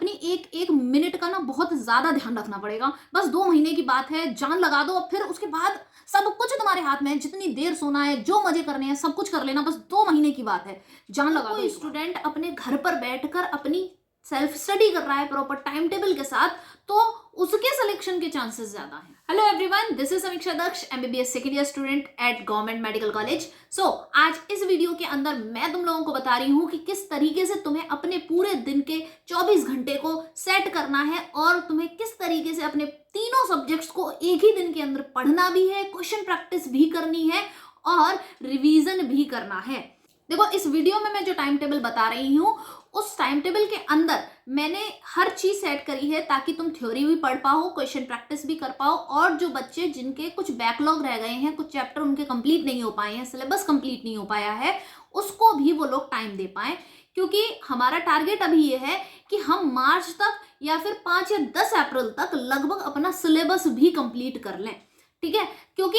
अपनी एक एक मिनट का ना बहुत ज्यादा ध्यान रखना पड़ेगा। बस 2 महीने की बात है, जान लगा दो, फिर उसके बाद सब कुछ तुम्हारे हाथ में है। जितनी देर सोना है, जो मजे करने हैं, सब कुछ कर लेना। बस 2 महीने की बात है, जान लगा दो। कोई स्टूडेंट अपने घर पर बैठकर अपनी सेल्फ स्टडी कर रहा है प्रॉपर टाइम टेबल के साथ, तो उसके सिलेक्शन के चांसेस ज्यादा हैं। Hello everyone, this is Samiksha Daksh, MBBS second year student at government medical college. So आज इस वीडियो के अंदर मैं तुम लोगों को बता रही हूं कि किस तरीके से तुम्हें अपने पूरे दिन के 24 घंटे को सेट करना है और तुम्हें किस तरीके से अपने तीनों सब्जेक्ट्स को एक ही दिन के अंदर पढ़ना भी है, क्वेश्चन प्रैक्टिस भी करनी है और रिवीजन भी करना है। देखो, इस वीडियो में मैं जो टाइम टेबल बता रही हूँ, उस टाइम टेबल के अंदर मैंने हर चीज सेट करी है ताकि तुम थ्योरी भी पढ़ पाओ, क्वेश्चन प्रैक्टिस भी कर पाओ, और जो बच्चे जिनके कुछ बैकलॉग रह गए हैं, कुछ चैप्टर उनके कंप्लीट नहीं हो पाए हैं, सिलेबस कंप्लीट नहीं हो पाया है, उसको भी वो लोग टाइम दे पाए। क्योंकि हमारा टारगेट अभी ये है कि हम मार्च तक या फिर 5 या 10 अप्रैल तक लगभग अपना सिलेबस भी कंप्लीट कर लें। ठीक है, क्योंकि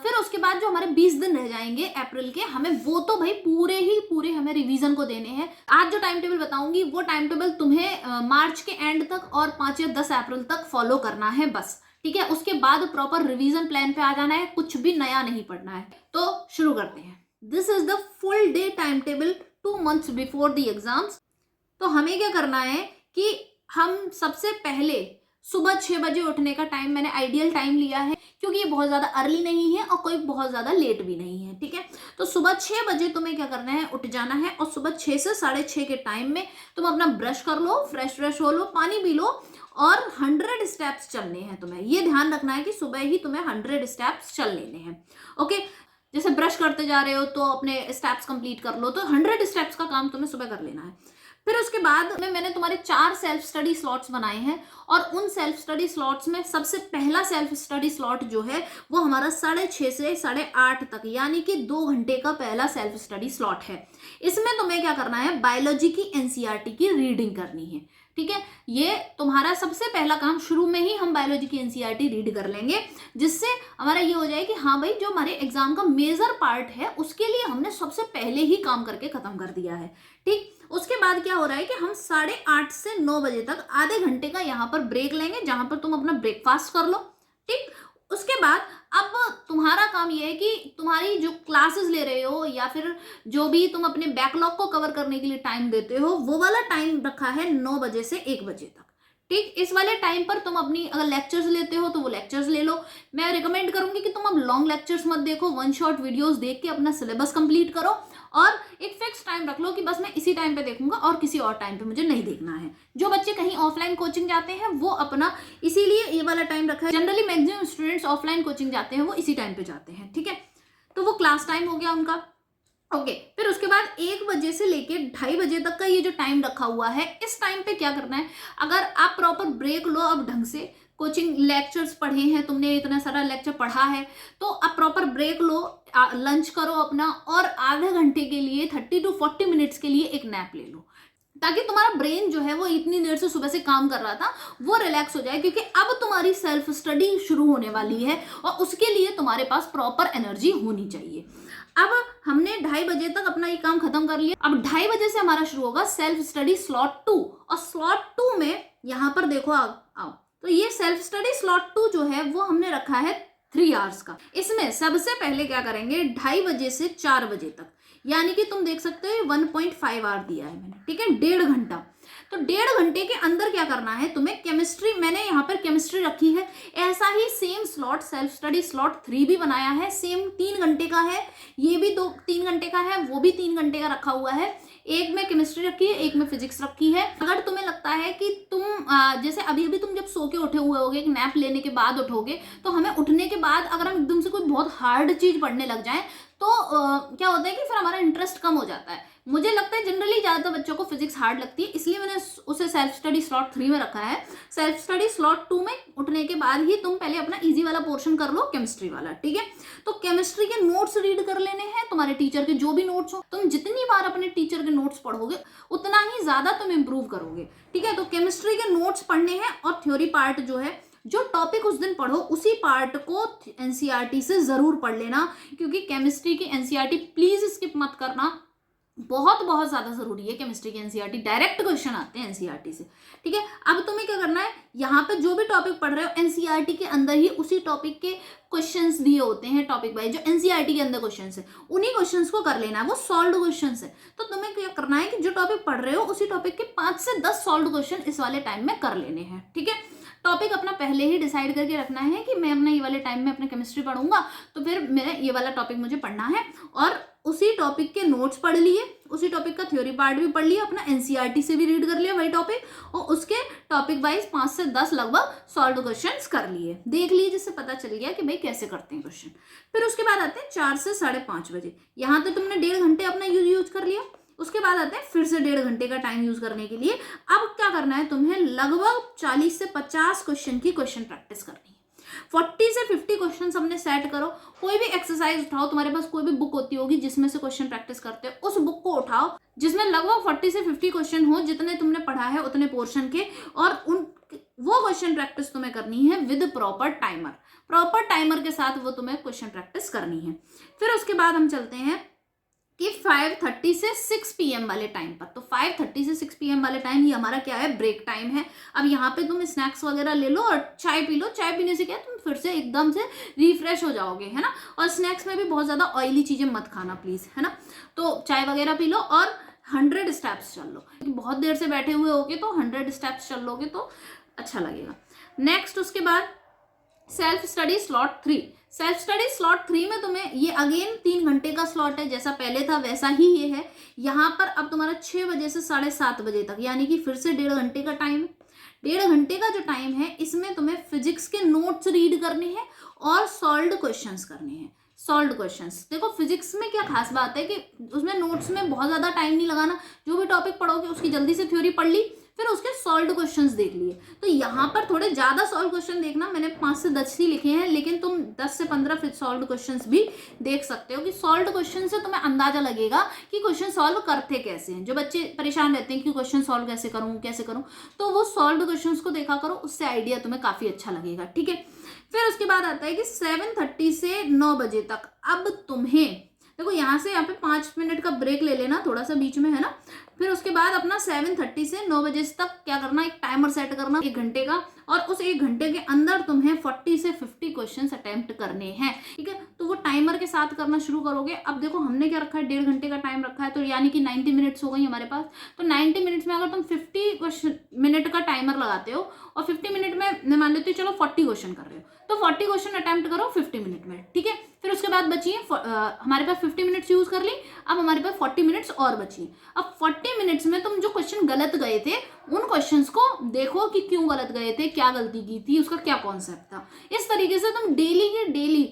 फिर उसके बाद जो हमारे 20 दिन रह जाएंगे अप्रैल के, हमें वो तो भाई पूरे हमें रिवीजन को देने हैं। आज जो टाइम टेबल बताऊंगी वो टाइम टेबल तुम्हें मार्च के एंड तक और 5 या 10 अप्रैल तक फॉलो करना है बस। ठीक है, उसके बाद प्रॉपर रिवीजन प्लान पे आ जाना है, कुछ भी नया नहीं पढ़ना है। तो शुरू करते हैं। This is the full day time table 2 months before the exams. तो हमें क्या करना है कि हम सबसे पहले सुबह 6 बजे उठने का टाइम मैंने आइडियल टाइम लिया है, क्योंकि ये बहुत ज्यादा अर्ली नहीं है और कोई बहुत ज्यादा लेट भी नहीं है। ठीक है, तो सुबह 6 बजे तुम्हें क्या करना है, उठ जाना है, और सुबह 6 से 6:30 के टाइम में तुम अपना ब्रश कर लो, फ्रेश हो लो, पानी पी लो, और 100 स्टेप्स चलने हैं तुम्हें। ये ध्यान रखना है कि सुबह ही तुम्हें 100 स्टेप्स चल लेने हैं। ओके, जैसे ब्रश करते जा रहे हो तो अपने स्टेप्स कंप्लीट कर लो, तो 100 स्टेप्स का काम तुम्हें सुबह कर लेना है। फिर उसके बाद मैंने तुम्हारे 4 सेल्फ स्टडी स्लॉट्स बनाए हैं, और उन सेल्फ स्टडी स्लॉट्स में सबसे पहला सेल्फ स्टडी स्लॉट जो है वो हमारा 6:30 से 8:30 तक, यानी कि 2 घंटे का पहला सेल्फ स्टडी स्लॉट है। इसमें तुम्हें क्या करना है, बायोलॉजी की एनसीईआरटी की रीडिंग करनी है। ठीक है, ये तुम्हारा सबसे पहला काम। शुरू में ही हम बायोलॉजी की एनसीईआरटी रीड कर लेंगे, जिससे हमारा ये हो जाए कि हाँ भाई, जो हमारे एग्जाम का मेजर पार्ट है उसके लिए हमने सबसे पहले ही काम करके खत्म कर दिया है। ठीक, उसके बाद क्या हो रहा है कि हम 8:30 से 9 बजे तक आधे घंटे का यहाँ पर ब्रेक लेंगे, जहां पर तुम अपना ब्रेकफास्ट कर लो। ठीक, उसके बाद अब तुम्हारा काम यह है कि तुम्हारी जो क्लासेस ले रहे हो या फिर जो भी तुम अपने बैकलॉग को कवर करने के लिए टाइम देते हो, वो वाला टाइम रखा है 9 बजे से 1 बजे तक। ठीक, इस वाले टाइम पर तुम अपनी अगर लेक्चर्स लेते हो तो वो लेक्चर्स ले लो। मैं रिकमेंड करूंगी कि तुम अब लॉन्ग लेक्चर्स मत देखो, 1 शॉट वीडियोस देख के अपना सिलेबस कंप्लीट करो, और एक फिक्स टाइम रख लो कि बस मैं इसी टाइम पे देखूंगा और किसी और टाइम पे मुझे नहीं देखना है। जो बच्चे कहीं ऑफलाइन कोचिंग जाते हैं वो अपना इसीलिए ये वाला टाइम रखा है। Generally maximum students offline coaching जाते हैं वो इसी टाइम पे जाते हैं। ठीक है, तो वो क्लास टाइम हो गया उनका। ओके, फिर उसके बाद 1 बजे से लेके 2:30 बजे तक का ये जो टाइम रखा हुआ है, इस टाइम पे क्या करना है, अगर आप प्रॉपर ब्रेक लो, अब ढंग से कोचिंग लेक्चर्स पढ़े हैं तुमने, इतना सारा लेक्चर पढ़ा है, तो अब प्रॉपर ब्रेक लो, लंच करो अपना, और आधे घंटे के लिए 30 to 40 मिनट्स के लिए एक नैप ले लो, ताकि तुम्हारा ब्रेन जो है वो इतनी देर से सुबह से काम कर रहा था वो रिलैक्स हो जाए, क्योंकि अब तुम्हारी सेल्फ स्टडी शुरू होने वाली है और उसके लिए तुम्हारे पास प्रॉपर एनर्जी होनी चाहिए। अब हमने 2:30 बजे तक अपना ये काम खत्म कर लिया। अब 2:30 बजे से हमारा शुरू होगा सेल्फ स्टडी स्लॉट 2, और स्लॉट 2 में यहाँ पर देखो, आओ, तो ये सेल्फ स्टडी स्लॉट 2 जो है वो हमने रखा है 3 आवर्स का। इसमें सबसे पहले क्या करेंगे, 2:30 बजे से 4 बजे तक, यानी कि तुम देख सकते हो 1.5 आवर दिया है मैंने। ठीक है, 1.5 घंटा। तो 1.5 घंटे के अंदर क्या करना है तुम्हें, केमिस्ट्री, मैंने यहाँ पर केमिस्ट्री रखी है। ऐसा ही same slot self study slot 3 भी बनाया है, सेम 3 घंटे का है, ये भी 3 घंटे का है, वो भी 3 घंटे का रखा हुआ है। एक में केमिस्ट्री रखी है, एक में फिजिक्स रखी है। अगर तुम्हें लगता है कि तुम जैसे अभी तुम जब सो के उठे हुए होगे, एक नैप लेने के बाद उठोगे, तो हमें उठने के बाद अगर हम एकदम से कोई बहुत हार्ड चीज पढ़ने लग जाए तो क्या होता है कि फिर हमारा इंटरेस्ट कम हो जाता है। मुझे लगता है जनरली ज्यादातर बच्चों को फिजिक्स हार्ड लगती है, इसलिए मैंने उसे सेल्फ स्टडी स्लॉट 3 में रखा है। सेल्फ स्टडी स्लॉट 2 में उठने के बाद ही तुम पहले अपना इजी वाला पोर्शन कर लो, केमिस्ट्री वाला। ठीक है, तो केमिस्ट्री के नोट्स रीड कर लेने हैं, तुम्हारे टीचर के जो भी नोट्स हो। तुम जितनी बार अपने टीचर के नोट्स पढ़ोगे उतना ही ज्यादा तुम इंप्रूव करोगे। ठीक है, तो केमिस्ट्री के नोट्स पढ़ने हैं, और थ्योरी पार्ट जो है, जो टॉपिक उस दिन पढ़ो उसी पार्ट को एनसीईआरटी से जरूर पढ़ लेना, क्योंकि केमिस्ट्री की एनसीईआरटी प्लीज स्किप मत करना। बहुत बहुत ज्यादा जरूरी है केमिस्ट्री की एनसीईआरटी, डायरेक्ट क्वेश्चन आते हैं एनसीईआरटी से। ठीक है, अब तुम्हें क्या करना है, यहाँ पे जो भी टॉपिक पढ़ रहे हो एनसीईआरटी के अंदर ही उसी टॉपिक के क्वेश्चंस दिए होते हैं टॉपिक वाइज, जो एनसीईआरटी के अंदर क्वेश्चंस है उन्हीं क्वेश्चंस को कर लेना है, वो सॉल्व क्वेश्चंस है। तो तुम्हें क्या करना है कि जो टॉपिक पढ़ रहे हो उसी टॉपिक के 5 से 10 सॉल्व क्वेश्चन इस वाले टाइम में कर लेने हैं। ठीक है, टॉपिक अपना पहले ही डिसाइड करके रखना है कि मैं अपना ये वाले टाइम में अपना केमिस्ट्री पढ़ूंगा, तो फिर मेरा ये वाला टॉपिक मुझे पढ़ना है, और उसी टॉपिक के नोट्स पढ़ लिए, उसी टॉपिक का थ्योरी पार्ट भी पढ़ लिया, अपना एनसीईआरटी से भी रीड कर लिया वही टॉपिक, और उसके टॉपिक वाइज 5 से 10 लगभग सॉल्व क्वेश्चंस कर लिए, देख लिए, जिससे पता चल गया कि भाई कैसे करते हैं क्वेश्चन। फिर उसके बाद आते हैं 4 से 5:30 बजे, यहाँ तक तुमने 1.5 घंटे अपना यूज कर लिया। उसके बाद आते हैं फिर से 1.5 घंटे का टाइम यूज करने के लिए। अब क्या करना है, तुम्हें लगभग 40 से 50 क्वेश्चन की क्वेश्चन प्रैक्टिस करनी है। 40 से 50 क्वेश्चन अपने सेट करो, कोई भी एक्सरसाइज उठाओ, तुम्हारे पास कोई भी बुक होती होगी जिसमें से क्वेश्चन प्रैक्टिस करते हो, उस बुक को उठाओ जिसमें लगभग 40 से 50 क्वेश्चन हो, जितने तुमने पढ़ा है उतने पोर्शन के, और उन वो क्वेश्चन प्रैक्टिस तुम्हें करनी है with proper timer, proper timer के साथ वो तुम्हें क्वेश्चन प्रैक्टिस करनी है। फिर उसके बाद हम चलते हैं कि 5:30 से 6 PM वाले टाइम पर। तो 5:30 से 6 PM वाले टाइम ये हमारा क्या है, ब्रेक टाइम है। अब यहाँ पे तुम स्नैक्स वगैरह ले लो और चाय पी लो, चाय पीने से क्या तुम फिर से एकदम से रिफ्रेश हो जाओगे, है ना। और स्नैक्स में भी बहुत ज़्यादा ऑयली चीज़ें मत खाना प्लीज़, है ना। तो चाय वगैरह पी लो और 100 स्टेप्स चल लो, क्योंकि बहुत देर से बैठे हुए होगे तो 100 स्टेप्स चल लोगे तो अच्छा लगेगा। नेक्स्ट उसके बाद self study slot 3। Self study slot 3 में तुम्हें ये अगेन 3 घंटे का स्लॉट है, जैसा पहले था वैसा ही ये है। यहाँ पर अब तुम्हारा 6 बजे से 7:30 बजे तक, यानी कि फिर से 1.5 घंटे का टाइम है। 1.5 घंटे का जो टाइम है इसमें तुम्हें फिजिक्स के नोट्स रीड करने हैं और सॉल्व्ड क्वेश्चंस करने हैं। सॉल्व्ड क्वेश्चंस, देखो फिजिक्स में क्या खास बात है कि उसमें नोट्स में बहुत ज़्यादा टाइम नहीं लगाना, जो भी टॉपिक पढ़ोगे उसकी जल्दी से थ्योरी पढ़ ली, फिर उसके सॉल्व्ड क्वेश्चंस देख लिए। तो यहाँ पर थोड़े ज़्यादा सॉल्व क्वेश्चन देखना, मैंने 5 से 10 ही लिखे हैं, लेकिन तुम 10 से 15 सॉल्व्ड क्वेश्चंस भी देख सकते हो, कि सॉल्व्ड क्वेश्चन से तुम्हें अंदाजा लगेगा कि क्वेश्चन सॉल्व करते कैसे हैं। जो बच्चे परेशान रहते हैं कि क्वेश्चन सॉल्व कैसे करूँ, तो वो सॉल्व्ड क्वेश्चन को देखा करो, उससे आइडिया तुम्हें काफ़ी अच्छा लगेगा। ठीक है, फिर उसके बाद आता है कि 7:30 से 9 बजे तक। अब तुम्हें देखो यहाँ से यहाँ पे 5 मिनट का ब्रेक ले लेना थोड़ा सा बीच में, है ना। फिर उसके बाद अपना 7:30 से 9 बजे तक क्या करना, एक टाइमर सेट करना 1 घंटे का, और उस 1 घंटे के अंदर तुम्हें 40 से 50 क्वेश्चन अटेम्प्ट करने हैं। ठीक है, तो वो टाइमर के साथ करना शुरू करोगे। अब देखो हमने क्या रखा है, 1.5 घंटे का टाइम रखा है, तो यानी कि 90 मिनट्स हो गई हमारे पास। तो 90 मिनट्स में अगर तुम 50 मिनट का टाइमर लगाते हो और 50 मिनट में मान लेते हो चलो 40 क्वेश्चन कर रहे हो, तो 40 क्वेश्चन अटेम्प्ट करो 50 मिनट में। ठीक है, फिर उसके बाद बची है हमारे पास 50 मिनट्स यूज कर ली, अब हमारे पास 40 मिनट्स और बची। अब 40 मिनट्स में तुम जो क्वेश्चन गलत गए थे उन क्वेश्चंस को देखो कि क्यों गलत गए थे, क्या गलती की थी, उसका क्या कॉन्सेप्ट था। इस तरीके से तुम डेली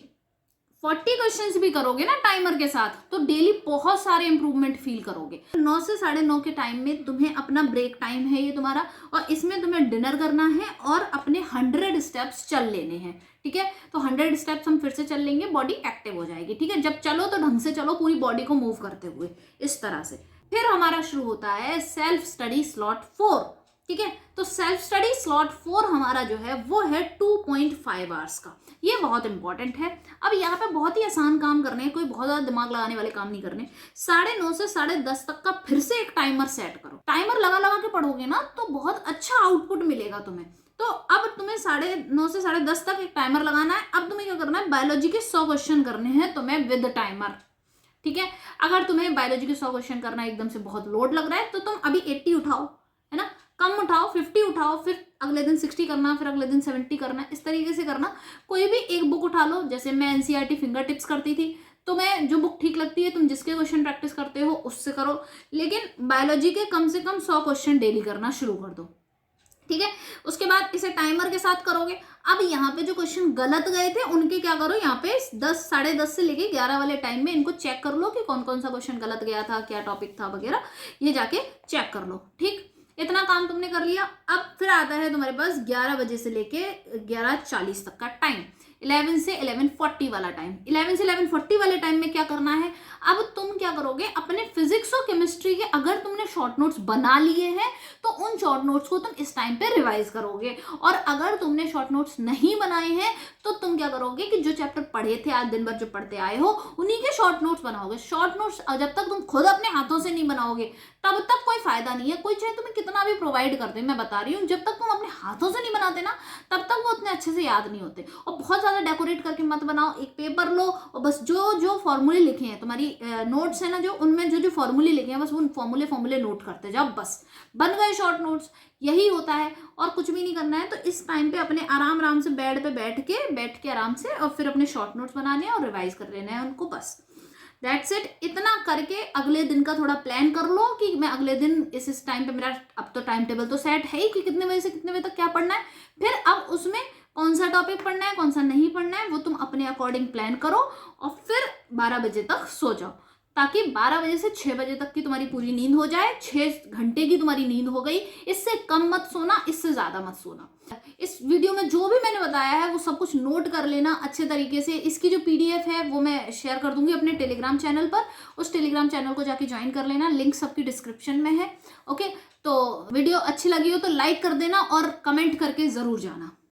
40 क्वेश्चंस भी करोगे ना टाइमर के साथ, तो डेली बहुत सारे इंप्रूवमेंट फील करोगे। 9 से 9:30 के टाइम में तुम्हें अपना ब्रेक टाइम है ये तुम्हारा, और इसमें तुम्हें डिनर करना है और अपने 100 स्टेप्स चल लेने हैं। ठीक है, तो 100 स्टेप्स हम फिर से चल लेंगे, बॉडी एक्टिव हो जाएगी। ठीक है, जब चलो तो ढंग से चलो, पूरी बॉडी को मूव करते हुए इस तरह से। फिर हमारा शुरू होता है सेल्फ स्टडी स्लॉट 4। ठीक है, तो सेल्फ स्टडी स्लॉट 4 हमारा जो है वो है 2.5 आवर्स का। ये बहुत इंपॉर्टेंट है। अब यहाँ पे बहुत ही आसान काम करने हैं, कोई बहुत ज़्यादा दिमाग लगाने वाले काम नहीं करने। 9:30 से 10:30 तक का फिर से एक टाइमर सेट करो। टाइमर लगा के पढ़ोगे ना तो बहुत अच्छा आउटपुट मिलेगा तुम्हें। तो अब तुम्हें 9:30 से 10:30 तक एक टाइमर लगाना है। अब तुम्हें क्या करना है, बायोलॉजी के 100 क्वेश्चन करने हैं तुम्हें विद टाइमर। ठीक है, अगर तुम्हें बायोलॉजी के 100 क्वेश्चन करना एकदम से बहुत लोड लग रहा है तो तुम अभी 80 उठाओ, है ना, कम उठाओ, 50 उठाओ, फिर अगले दिन 60 करना, फिर अगले दिन 70 करना, इस तरीके से करना। कोई भी एक बुक उठा लो, जैसे मैं एनसीईआरटी फिंगर टिप्स करती थी, तो मैं जो बुक ठीक लगती है, तुम जिसके क्वेश्चन प्रैक्टिस करते हो उससे करो, लेकिन बायोलॉजी के कम से कम 100 क्वेश्चन डेली करना शुरू कर दो। ठीक है, उसके बाद इसे टाइमर के साथ करोगे। अब यहाँ पे जो क्वेश्चन गलत गए थे उनके क्या करो, यहाँ पे 10, 10:30 से लेके 11 वाले टाइम में इनको चेक कर लो कि कौन कौन सा क्वेश्चन गलत गया था, क्या टॉपिक था वगैरह, ये जाके चेक कर लो। ठीक, इतना काम तुमने कर लिया। अब फिर आता है तुम्हारे पास 11 बजे से लेके 11:40 तक का टाइम। 11 से 11:40 वाला टाइम। 11 से 11:40 वाले टाइम में क्या करना है, अब तुम क्या करोगे, अपने फिजिक्स और केमिस्ट्री के अगर तुमने शॉर्ट नोट्स बना लिए हैं तो उन शॉर्ट नोट्स को तुम इस टाइम पे रिवाइज करोगे, और अगर तुमने शॉर्ट नोट्स नहीं बनाए हैं तो तुम क्या करोगे कि जो चैप्टर पढ़े थे आज दिन भर, जो पढ़ते आए हो, उन्हीं के शॉर्ट नोट्स बनाओगे। शॉर्ट नोट्स जब तक तुम खुद अपने हाथों से नहीं बनाओगे तब तक कोई फायदा नहीं है। कोई चाहे तुम्हें कितना भी प्रोवाइड कर दे, मैं बता रही हूँ, जब तक तुम अपने हाथों से नहीं बनाते ना तब तक वो उतने अच्छे से याद नहीं होते। और बहुत ज्यादा डेकोरेट करके मत बनाओ। एक पेपर लो और बस जो जो फॉर्मूले लिखे हैं, तुम्हारी नोट्स है ना, जो उनमें जो जो फॉर्मूले लिखे हैं बस उन फॉर्मूले नोट करते जाओ, बस बन गए शॉर्ट नोट्स। यही होता है और कुछ भी नहीं करना है। तो इस टाइम पे अपने आराम आराम से बेड पे बैठ के आराम से और फिर अपने शॉर्ट नोट्स बनाने हैं और रिवाइज कर लेना है उनको, बस दैट्स इट। इतना करके अगले दिन का थोड़ा प्लान कर लो कि मैं अगले दिन इस टाइम पे, मेरा अब तो टाइम टेबल तो सेट है ही कि कितने बजे से कितने बजे तक क्या पढ़ना है। फिर अब उसमें कौन सा टॉपिक पढ़ना है कौन सा नहीं पढ़ना है वो तुम अपने अकॉर्डिंग प्लान करो और फिर 12 बजे तक सो जाओ, ताकि 12 बजे से 6 बजे तक की तुम्हारी पूरी नींद हो जाए। 6 घंटे की तुम्हारी नींद हो गई, इससे कम मत सोना, इससे ज्यादा मत सोना। इस वीडियो में जो भी मैंने बताया है वो सब कुछ नोट कर लेना अच्छे तरीके से। इसकी जो PDF है वो मैं शेयर कर दूंगी अपने टेलीग्राम चैनल पर, उस टेलीग्राम चैनल को जाके ज्वाइन कर लेना, लिंक सबकी डिस्क्रिप्शन में है। ओके, तो वीडियो अच्छी लगी हो तो लाइक कर देना और कमेंट करके जरूर जाना।